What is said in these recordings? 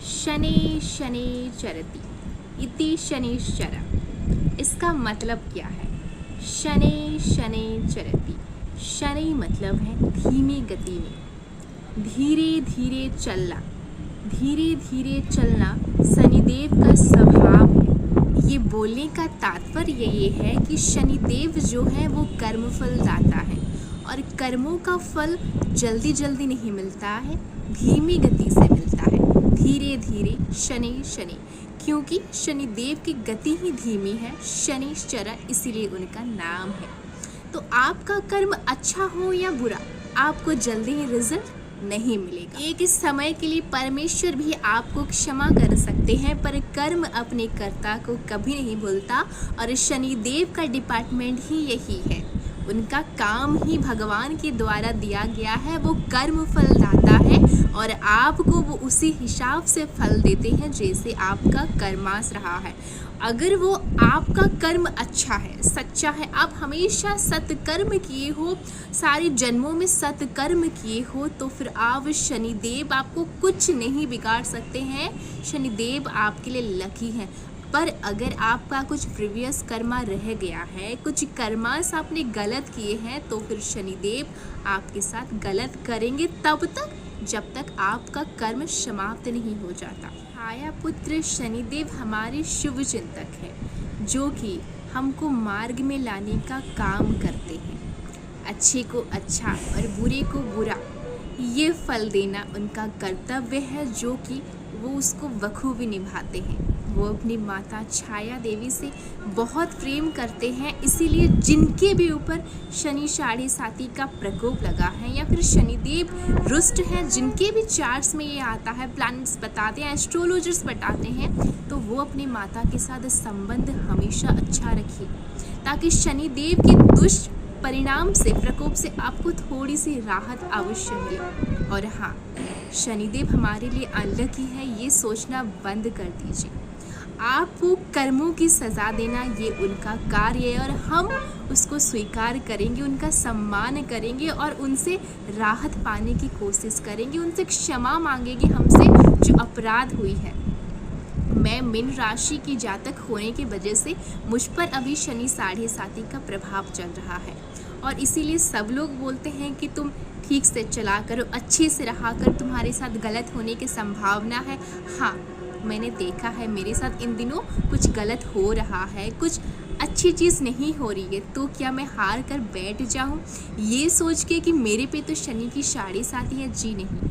शनि शनि चरति इति शनिश्चर। इसका मतलब क्या है? शनि शनि चरति, शनि मतलब है धीमी गति में, धीरे धीरे चलना। धीरे धीरे चलना शनिदेव का स्वभाव है। ये बोलने का तात्पर्य ये है कि शनिदेव जो है वो कर्मफल दाता है और कर्मों का फल जल्दी जल्दी नहीं मिलता है, धीमी गति से मिलता है। धीरे धीरे शनि शनि, क्योंकि शनिदेव की गति ही धीमी है, शनिश्चर इसीलिए उनका नाम है। तो आपका कर्म अच्छा हो या बुरा, आपको जल्दी ही रिजल्ट नहीं मिलेगा। एक इस समय के लिए परमेश्वर भी आपको क्षमा कर सकते हैं, पर कर्म अपने कर्ता को कभी नहीं भूलता और शनिदेव का डिपार्टमेंट ही यही है। उनका काम ही भगवान के द्वारा दिया गया है, वो कर्म फल दाता है और आपको वो उसी हिसाब से फल देते हैं जैसे आपका कर्मास रहा है। अगर वो आपका कर्म अच्छा है, सच्चा है, आप हमेशा सत्कर्म किए हो, सारे जन्मों में सत्कर्म किए हो, तो फिर आप शनिदेव आपको कुछ नहीं बिगाड़ सकते हैं। शनिदेव आपके लिए लकी हैं। पर अगर आपका कुछ प्रीवियस कर्मा रह गया है, कुछ कर्मास आपने गलत किए हैं, तो फिर शनिदेव आपके साथ गलत करेंगे तब तक जब तक आपका कर्म समाप्त नहीं हो जाता। छाया पुत्र शनिदेव हमारे शुभ चिंतक हैं, जो कि हमको मार्ग में लाने का काम करते हैं। अच्छे को अच्छा और बुरे को बुरा ये फल देना उनका कर्तव्य है, जो कि वो उसको बखूबी निभाते हैं। वो अपनी माता छाया देवी से बहुत प्रेम करते हैं, इसीलिए जिनके भी ऊपर शनि साढ़े साती का प्रकोप लगा है या फिर शनिदेव रुष्ट है, जिनके भी चार्ट्स में ये आता है, प्लैनेट्स बताते हैं, एस्ट्रोलॉजर्स बताते हैं, तो वो अपनी माता के साथ संबंध हमेशा अच्छा रखिए, ताकि शनिदेव के दुष्ट परिणाम से, प्रकोप से आपको थोड़ी सी राहत अवश्य मिले। और हाँ, शनिदेव हमारे लिए अनलकी है, ये सोचना बंद कर दीजिए। आपको कर्मों की सज़ा देना ये उनका कार्य है और हम उसको स्वीकार करेंगे, उनका सम्मान करेंगे और उनसे राहत पाने की कोशिश करेंगे, उनसे क्षमा मांगेंगे हमसे जो अपराध हुई है। मैं मीन राशि की जातक होने की वजह से मुझ पर अभी शनि साढ़े साती का प्रभाव चल रहा है और इसीलिए सब लोग बोलते हैं कि तुम ठीक से चला करो, अच्छे से रहा कर, तुम्हारे साथ गलत होने की संभावना है। हाँ, मैंने देखा है, मेरे साथ इन दिनों कुछ गलत हो रहा है, कुछ अच्छी चीज़ नहीं हो रही है, तो क्या मैं हार कर बैठ जाऊं ये सोच के कि मेरे पे तो शनि की साढ़े साती है? जी नहीं,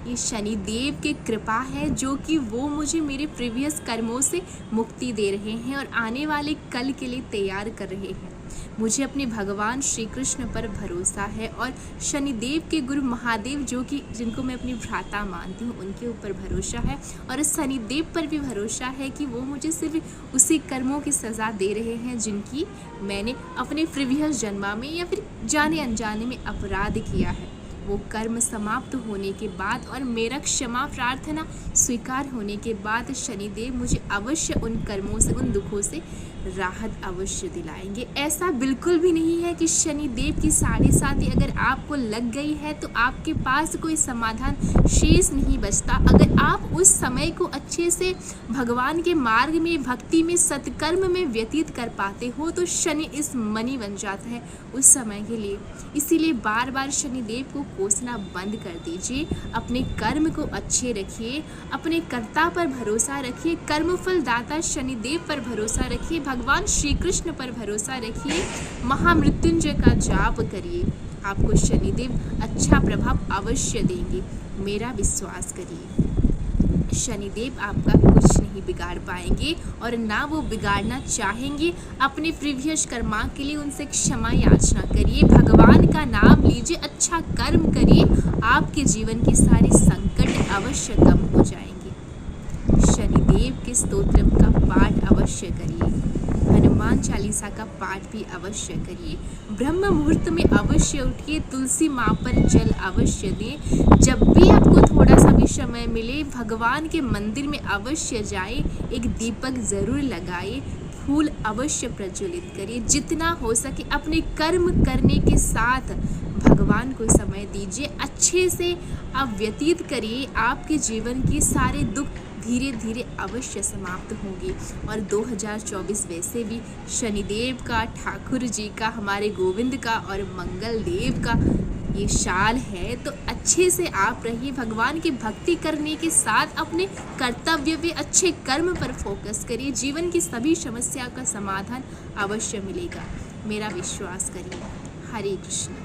ये शनिदेव की कृपा है, जो कि वो मुझे मेरे प्रीवियस कर्मों से मुक्ति दे रहे हैं और आने वाले कल के लिए तैयार कर रहे हैं। मुझे अपने भगवान श्री कृष्ण पर भरोसा है और शनिदेव के गुरु महादेव, जो कि जिनको मैं अपनी भ्राता मानती हूँ, उनके ऊपर भरोसा है और शनिदेव पर भी भरोसा है कि वो मुझे सिर्फ उसी कर्मों की सज़ा दे रहे हैं जिनकी मैंने अपने प्रीवियस जन्मा में या फिर जाने अनजाने में अपराध किया है। वो कर्म समाप्त होने के बाद और मेरा क्षमा प्रार्थना स्वीकार होने के बाद शनिदेव मुझे अवश्य उन कर्मों से, उन दुखों से राहत अवश्य दिलाएंगे। ऐसा बिल्कुल भी नहीं है कि शनिदेव की साढ़े साती अगर आपको लग गई है तो आपके पास कोई समाधान शेष नहीं बचता। अगर आप उस समय को अच्छे से भगवान के मार्ग में, भक्ति में, सत्कर्म में व्यतीत कर पाते हो तो शनि इस मनी बन जाता है उस समय के लिए। इसीलिए बार बार शनिदेव को कोसना बंद कर दीजिए, अपने कर्म को अच्छे रखिए, अपने कर्ता पर भरोसा रखिए, कर्मफल दाता शनिदेव पर भरोसा रखिए, भगवान श्री कृष्ण पर भरोसा रखिए, महामृत्युंजय का जाप करिए। आपको शनिदेव अच्छा प्रभाव अवश्य देंगे, मेरा विश्वास करिए। शनिदेव आपका कुछ नहीं बिगाड़ पाएंगे और ना वो बिगाड़ना चाहेंगे। अपने प्रीवियस कर्मा के लिए उनसे क्षमा याचना करिए, भगवान का नाम लीजिए, अच्छा कर्म करिए, आपके जीवन के सारे संकट अवश्य कम हो जाएंगे। शनिदेव के स्तोत्र का पाठ अवश्य करिए, हनुमान चालीसा का पाठ भी अवश्य करिए, ब्रह्म मुहूर्त में अवश्य उठिए, तुलसी माँ पर जल अवश्य दें। जब भी आपको थोड़ा सा भी समय मिले, भगवान के मंदिर में अवश्य जाए, एक दीपक ज़रूर लगाए, फूल अवश्य प्रज्वलित करिए। जितना हो सके अपने कर्म करने के साथ भगवान को समय दीजिए, अच्छे से आप व्यतीत करिए, आपके जीवन के सारे दुख धीरे धीरे अवश्य समाप्त होंगे। और 2024 वैसे भी शनिदेव का, ठाकुर जी का, हमारे गोविंद का और मंगल देव का ये साल है। तो अच्छे से आप रहिए, भगवान की भक्ति करने के साथ अपने कर्तव्य व अच्छे कर्म पर फोकस करिए। जीवन की सभी समस्या का समाधान अवश्य मिलेगा, मेरा विश्वास करिए। हरे कृष्ण।